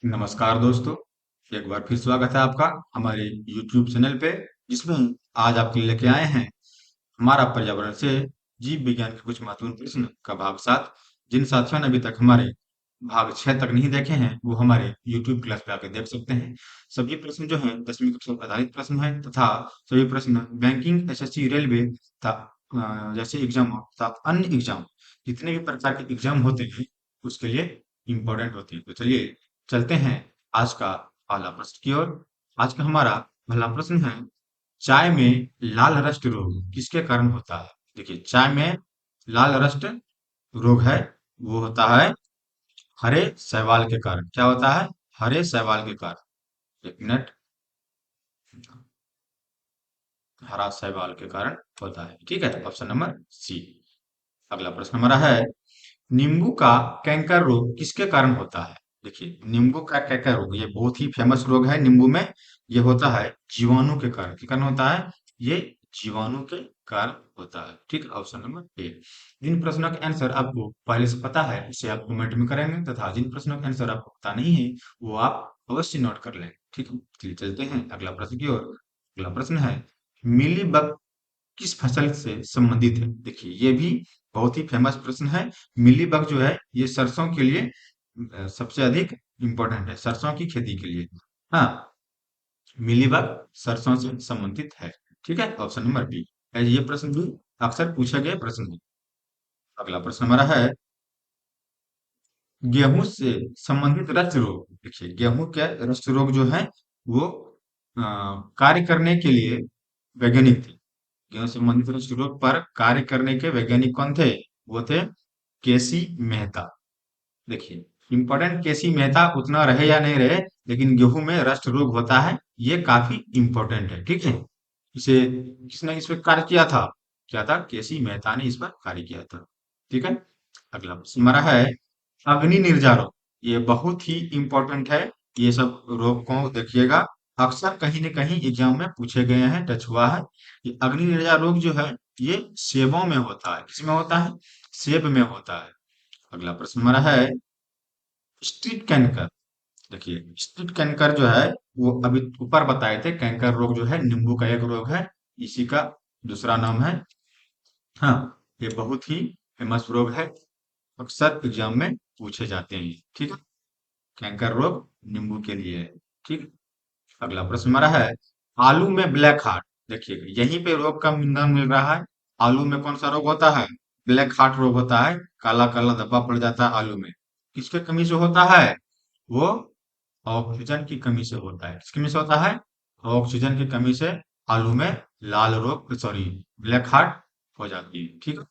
नमस्कार दोस्तों। एक बार फिर स्वागत है आपका हमारे YouTube चैनल पे, जिसमें आज आपके लिए लेके आए हैं हमारा पर्यावरण से जीव विज्ञान के कुछ महत्वपूर्ण प्रश्न का भाग 7। जिन साथियों ने अभी तक हमारे भाग 6 तक नहीं देखे हैं वो हमारे YouTube क्लास पे आके देख सकते हैं। सभी प्रश्न जो हैं 10वीं कक्षा पर आधारित प्रश्न हैं तथा सभी प्रश्न बैंकिंग, एसएससी, रेलवे तथा जैसे एग्जाम तथा अन्य एग्जाम, जितने भी प्रकार के एग्जाम होते हैं उसके लिए इम्पोर्टेंट होते हैं। तो चलिए चलते हैं आज का पहला प्रश्न की ओर। आज का हमारा पहला प्रश्न है, चाय में लाल रस्ट रोग किसके कारण होता है? देखिए, चाय में लाल रस्ट रोग है, वो होता है हरे शैवाल के कारण। क्या होता है? हरे शैवाल के कारण। एक मिनट। हरा शैवाल के कारण होता है। ठीक है, ऑप्शन नंबर सी। अगला प्रश्न हमारा है, नींबू का कैंकर रोग किसके कारण होता है? देखिए, नींबू का कैंकर रोग ये बहुत ही फेमस रोग है नींबू में। ये होता है जीवाणु के कारण। के कारण होता है ये? जीवाणु के कारण होता है। ठीक है, ऑप्शन नंबर ए। जिन प्रश्नों के आंसर आपको पहले से पता है उसे आप कमेंट में करेंगे, तथा जिन प्रश्नों के आंसर आपको पता नहीं है वो आप अवश्य नोट कर लें। ठीक है, चलिए चलते हैं अगला प्रश्न की ओर। अगला प्रश्न है, मिलीबग किस फसल से संबंधित है? देखिए, ये भी बहुत ही फेमस प्रश्न है। मिलीबग जो है ये सरसों के लिए सबसे अधिक इम्पोर्टेंट है, सरसों की खेती के लिए। हाँ, मिलीबग सरसों से संबंधित है। ठीक है, ऑप्शन नंबर बी। ये प्रश्न भी अक्सर पूछे गए प्रश्न है। अगला प्रश्न हमारा है, गेहूं से संबंधित रस्ट रोग। देखिए, गेहूं के रस्ट रोग जो है वो अ, कार्य करने के लिए वैज्ञानिक थे। गेहूं से संबंधित रस्ट रोग पर कार्य करने के वैज्ञानिक कौन थे? वो थे केसी मेहता। देखिए, इंपॉर्टेंट केसी मेहता उतना रहे या नहीं रहे, लेकिन गेहूं में रस्ट रोग होता है, ये काफी इंपॉर्टेंट है। ठीक है, इसे किसने इस पर कार्य किया था? क्या था? केसी मेहता ने इस पर कार्य किया था। ठीक है, अगला प्रश्न हमारा है, अग्नि निर्जा रोग। ये बहुत ही इंपॉर्टेंट है। ये सब रोग को देखिएगा, अक्सर कहीं न कहीं एग्जाम में पूछे गए हैं, टच हुआ है। ये अग्नि निर्जा रोग जो है ये सेबों में होता है। किसमें होता है? सेब में होता है। अगला प्रश्न हमारा है, स्ट्रीट कैंकर। देखिए, स्ट्रीट कैंकर जो है वो अभी ऊपर बताए थे, कैंकर रोग जो है नींबू का एक रोग है, इसी का दूसरा नाम है। हाँ, ये बहुत ही फेमस रोग है, अक्सर एग्जाम में पूछे जाते हैं। ठीक है, कैंकर रोग नींबू के लिए है। ठीक। अगला प्रश्न हमारा है, आलू में ब्लैक हार्ट। देखिए, यहीं पे रोग का निदान मिल रहा है। आलू में कौन सा रोग होता है? ब्लैक हार्ट रोग होता है। काला काला धब्बा पड़ जाता है आलू में। किसके कमी से होता है? वो ऑक्सीजन की कमी से होता है। किस कमी से होता है? ऑक्सीजन की कमी से आलू में लाल रोग, सॉरी, ब्लैक हार्ट हो जाती है। ठीक है,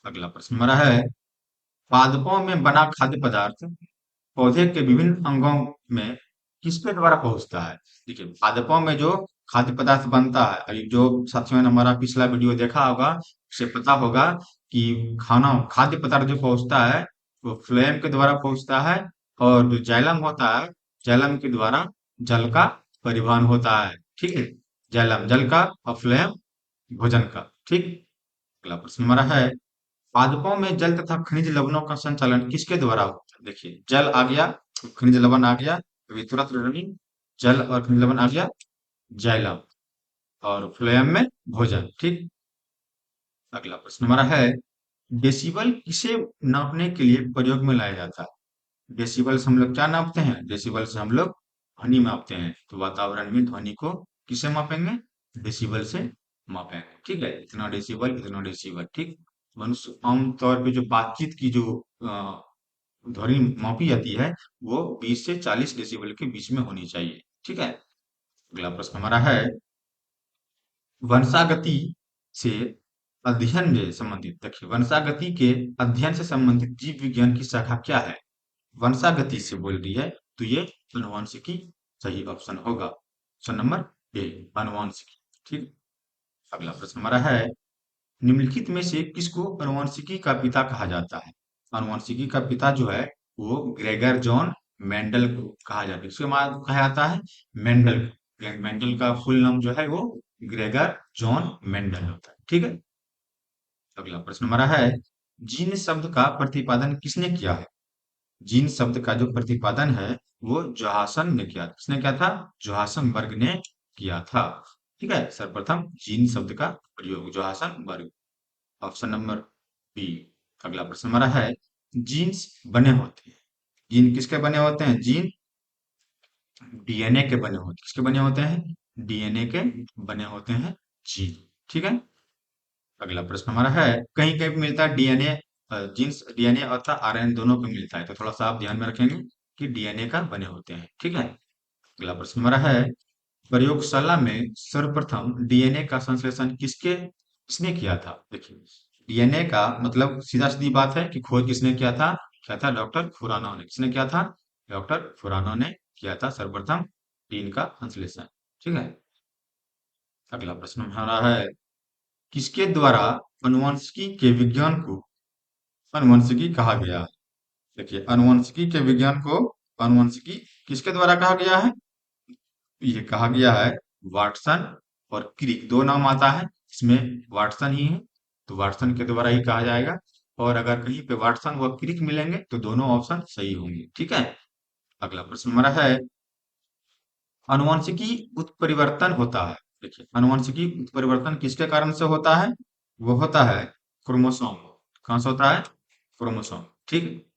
अगला प्रश्न हमारा है, पादपों में बना खाद्य पदार्थ पौधे के विभिन्न अंगों में किसके द्वारा पहुंचता है? देखिए, पादपों में जो खाद्य पदार्थ बनता है, अभी जो साथियों ने हमारा पिछला वीडियो देखा होगा उसे पता होगा कि खाना खाद्य पदार्थ जो पहुंचता है वो फ्लोएम के द्वारा पहुंचता है, और जो जाइलम होता है, जाइलम के द्वारा जल का परिवहन होता है। ठीक है, जाइलम जल का और फ्लोएम भोजन का। ठीक। अगला प्रश्न हमारा है, पादपों में जल तथा खनिज लवणों का संचालन किसके द्वारा होता है? देखिए, जल आ गया, खनिज लवण आ गया, अभी तुरंत रनिंग, जल और खनिज लवण आ गया, जाइलम, और फ्लोएम में भोजन। ठीक। अगला प्रश्न हमारा है, डेसिबल किसे नापने के लिए प्रयोग में लाया जाता है? डेसिबल से हम लोग क्या नापते हैं? डेसिबल से हम लोग ध्वनि मापते हैं। तो वातावरण में ध्वनि को किसे मापेंगे? डेसिबल से मापेंगे। ठीक है, इतना डेसिबल, इतना डेसिबल। ठीक। मनुष्य आमतौर पे जो बातचीत की जो ध्वनि मापी जाती है वो 20 से 40 डेसिबल के बीच में होनी चाहिए। ठीक है, अगला प्रश्न हमारा है, वंशागति से अध्ययन से संबंधित। देखिए, वंशागति के अध्ययन से संबंधित जीव विज्ञान की शाखा क्या है? वंशागति से बोल रही है तो ये अनुवांशिकी सही ऑप्शन होगा। ऑप्शन नंबर ए, अनुवांशिकी। ठीक। अगला प्रश्न हमारा है, निम्नलिखित में से किसको अनुवांशिकी का पिता कहा जाता है? अनुवांशिकी का पिता जो है वो ग्रेगर जॉन मेंडल को कहा जाता है। इसके बाद कहा जाता है मेंडल। मेंडल का फुल नाम जो है वो ग्रेगर जॉन मेंडल होता है। ठीक है, अगला प्रश्न हमारा है, जीन शब्द का प्रतिपादन किसने किया है? जीन शब्द का जो प्रतिपादन है वो जोहासन ने किया। किसने किया था? जोहासनबर्ग ने किया था। ठीक है, सर्वप्रथम जीन शब्द का प्रयोग जोहासनबर्ग। Option number B. अगला प्रश्न हमारा है, जीन्स बने होते हैं। जीन किसके बने होते हैं? जीन डीएनए के बने होते हैं। किसके बने होते हैं? डीएनए के बने होते हैं जीन। ठीक है। अगला प्रश्न हमारा है, कहीं कहीं पे मिलता है डीएनए, जीन्स डीएनए अर्थात आरएनए दोनों पे मिलता है, तो थोड़ा सा आप ध्यान में रखेंगे कि डीएनए का बने होते हैं। ठीक है। अगला प्रश्न हमारा है, प्रयोगशाला में सर्वप्रथम डीएनए का संश्लेषण किसने किया था? देखिए, डीएनए का मतलब सीधा सीधी बात है कि खोज किसने किया था? क्या था? डॉक्टर खुराना ने। किसने किया था? डॉक्टर खुराना ने किया था सर्वप्रथम डीएनए का संश्लेषण। ठीक है। अगला प्रश्न हमारा है, किसके द्वारा अनुवांशिकी के विज्ञान को अनुवंशिकी कहा गया है? देखिए, अनुवंशिकी के विज्ञान को अनुवंशिकी किसके द्वारा कहा गया है? ये कहा गया है वाटसन और क्रिक, दो नाम आता है इसमें, वाटसन ही है, तो वाटसन के द्वारा ही कहा जाएगा। और अगर कहीं पे वाटसन व क्रिक मिलेंगे तो दोनों ऑप्शन सही होंगे। ठीक है। अगला प्रश्न हमारा है, अनुवांशिकी उत्परिवर्तन होता है। देखिए, अनुवांशिकी उत्परिवर्तन किसके कारण से होता है? वो होता है क्रोमोसोम। कहाँ से होता है? क्रोमोसोम। ठीक।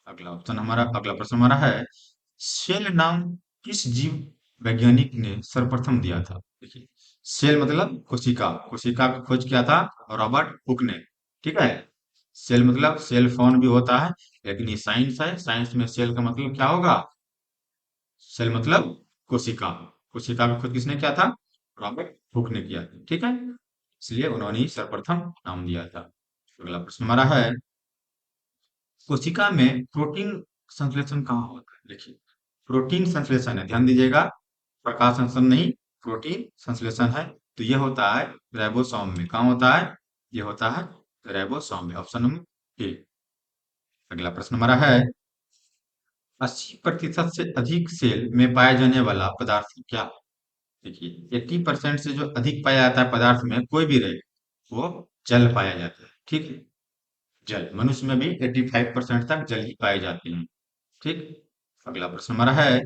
अगला प्रश्न हमारा है, सेल नाम किस जीव वैज्ञानिक ने सर्वप्रथम दिया था? देखिए, सेल मतलब कोशिका, कोशिका की खोज किया था रॉबर्ट हुक ने। ठीक है। सेल मतलब सेल फोन भी होता है, लेकिन ये साइंस है, साइंस में सेल का मतलब क्या होगा? सेल मतलब कोशिका। कोशिका की खोज किसने किया था? रॉबर्ट हुक ने किया था। ठीक है। इसलिए उन्होंने ही सर्वप्रथम नाम दिया था। अगला प्रश्न हमारा है, कोशिका में प्रोटीन संश्लेषण कहाँ होता है? देखिए, प्रोटीन संश्लेषण है, ध्यान दीजिएगा, प्रकाश संश्लेषण नहीं, प्रोटीन संश्लेषण है, तो ये होता है राइबोसोम में। कहाँ होता है? ये होता है राइबोसोम में। ऑप्शन नंबर ए। अगला प्रश्न हमारा है, 80% से अधिक सेल में पाया जाने वाला पदार्थ क्या है? देखिए, 80% से जो अधिक पाया जाता है पदार्थ में, कोई भी रहे, वो जल पाया जाता है। ठीक है। जल, मनुष्य में भी 85% तक जल ही पाए जाते हैं। ठीक। अगला प्रश्न हमारा है,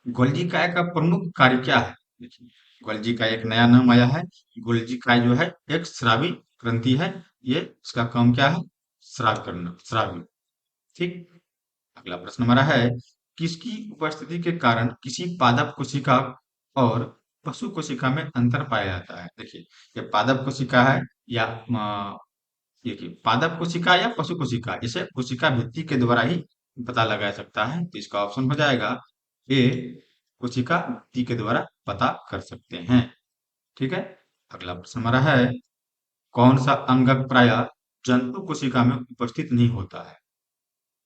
गोल्जी काय का प्रमुख कार्य क्या है? देखिए, गोल्जी का एक नया नाम आया है। गोल्जी काय जो है एक स्रावी ग्रंथि है। ये इसका काम क्या है? स्राव करना, स्रावी। ठीक। अगला प्रश्न हमारा है, किसकी उपस्थिति के कारण किसी पादप कोशिका और पशु कोशिका में अंतर पाया जाता है? देखिए, ये पादप कोशिका है या देखिए, पादप कोशिका या पशु कोशिका, इसे कोशिका भित्ति के द्वारा ही पता लगाया सकता है, तो इसका ऑप्शन हो जाएगा ए, कोशिका भित्ति के द्वारा पता कर सकते हैं। ठीक है। अगला प्रश्न हमारा है, कौन सा अंगक प्राय जंतु कोशिका में उपस्थित नहीं होता है?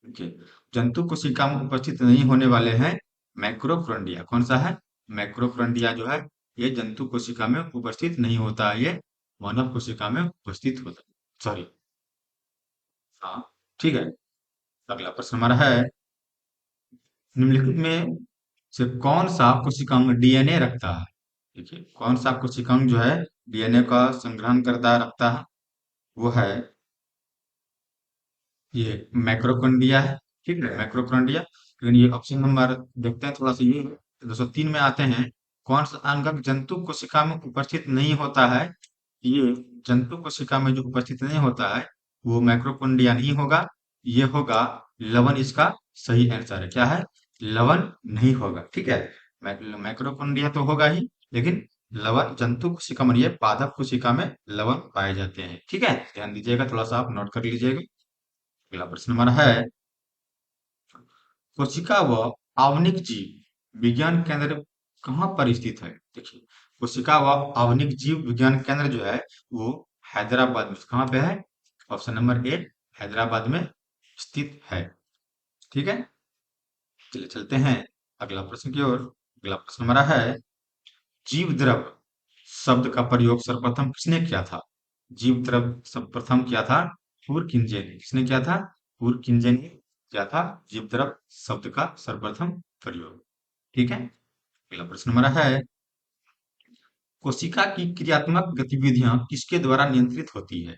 देखिए, जंतु कोशिका में उपस्थित नहीं होने वाले हैं मैक्रोफ्रोंडिया। कौन सा है? मैक्रोफ्रोंडिया जो है, ये जंतु कोशिका में उपस्थित नहीं होता है, ये मानव कोशिका में उपस्थित होता है। सॉरी। हाँ। ठीक है। अगला प्रश्न हमारा है, निम्नलिखित में से कौन सा कोशिकांग डीएनए रखता है? देखिए, कौन सा कोशिकांग जो है डीएनए का संग्रहण करता रखता है? वो है ये मैक्रोकॉन्ड्रिया है। ठीक है, मैक्रोकॉन्ड्रिया। लेकिन ये ऑप्शन नंबर देखते हैं थोड़ा सा, ये 203 में आते हैं, कौन सा अंगक जंतु कोशिका में उपस्थित नहीं होता है? ये जंतु कोशिका में जो उपस्थित नहीं होता है वो मैक्रोकॉन्ड्रिया नहीं होगा, ये होगा लवण। इसका सही आंसर है, क्या है? लवण नहीं होगा। ठीक है। मैक्रोकॉन्ड्रिया तो होगा ही, लेकिन लवण जंतु कोशिका में, ये पादप कोशिका में लवण पाए जाते हैं। ठीक है, ध्यान दीजिएगा, थोड़ा सा आप नोट कर लीजिएगा। अगला प्रश्न हमारा है, कोशिका व आवनिक जीव विज्ञान केंद्र कहाँ पर स्थित है? देखिए, कोशिका व आवनिक जीव विज्ञान केंद्र जो है वो हैदराबाद में, कहाँ पे है? ऑप्शन नंबर ए, हैदराबाद में स्थित है। ठीक है। चलिए चलते हैं अगला प्रश्न की ओर। अगला प्रश्न हमारा है, जीव द्रव शब्द का प्रयोग सर्वप्रथम किसने किया था? जीव द्रव सर्वप्रथम किया था फुरकिंजे ने। किसने किया था? फुरकिंजे ने किया था जीव द्रव शब्द का सर्वप्रथम प्रयोग। ठीक है। अगला प्रश्न हमारा है, कोशिका की क्रियात्मक गतिविधियां किसके द्वारा नियंत्रित होती है?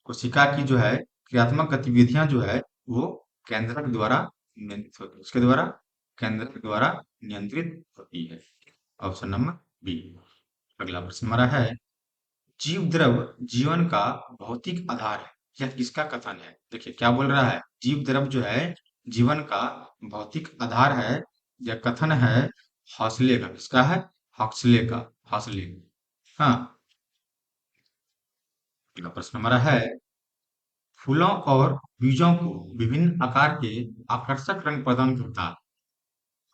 कोशिका की जो है क्रियात्मक गतिविधियां जो है वो केंद्रक द्वारा नियंत्रित होती है, उसके द्वारा, केंद्रक द्वारा नियंत्रित होती है। Option number B. अगला प्रश्न हमारा है, जीव द्रव जीवन का भौतिक आधार है, यह किसका कथन है? देखिए क्या बोल रहा है, जीव द्रव जो है जीवन का भौतिक आधार है, यह कथन है हॉसले का। किसका है? हॉक्सले का, हॉसले। हाँ। अगला प्रश्न हमारा है, फूलों और बीजों को विभिन्न आकार के आकर्षक रंग प्रदान करता है।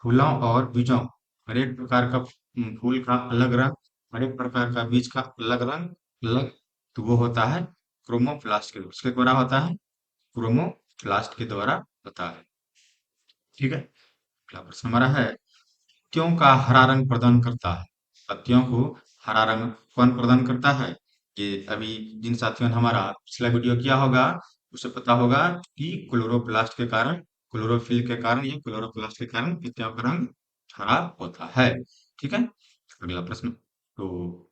फूलों और बीजों, हर एक प्रकार का फूल का अलग रंग, हर एक प्रकार का बीज का अलग रंग, अलग, तो वो होता है क्रोमोप्लास्ट के, उसके द्वारा होता है, क्रोमोप्लास्ट के द्वारा होता है। ठीक है। अगला प्रश्न हमारा है, पत्तियों का हरा रंग प्रदान करता है। पत्तियों को हरा रंग कौन प्रदान करता है? ये अभी जिन साथियों ने हमारा पिछला वीडियो किया होगा उसे पता होगा कि क्लोरोप्लास्ट के कारण, क्लोरोफिल के कारण या क्लोरोप्लास्ट के कारण पत्तियों का रंग हरा होता है। ठीक है। अगला प्रश्न, तो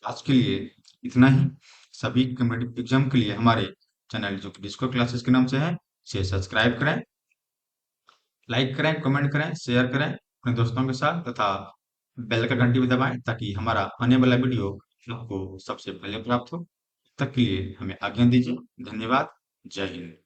आज के लिए इतना ही। सभी कम्पिटिटिव एग्जाम के लिए हमारे चैनल जो कि डिस्को क्लासेस के नाम से है, इसे सब्सक्राइब करें, लाइक करें, कमेंट करें, शेयर करें अपने दोस्तों के साथ, तथा बेल का घंटी भी दबाएं ताकि हमारा आने वाला वीडियो आपको सबसे पहले प्राप्त हो। तब तक के लिए हमें आज्ञा दीजिए। धन्यवाद। जय हिंद।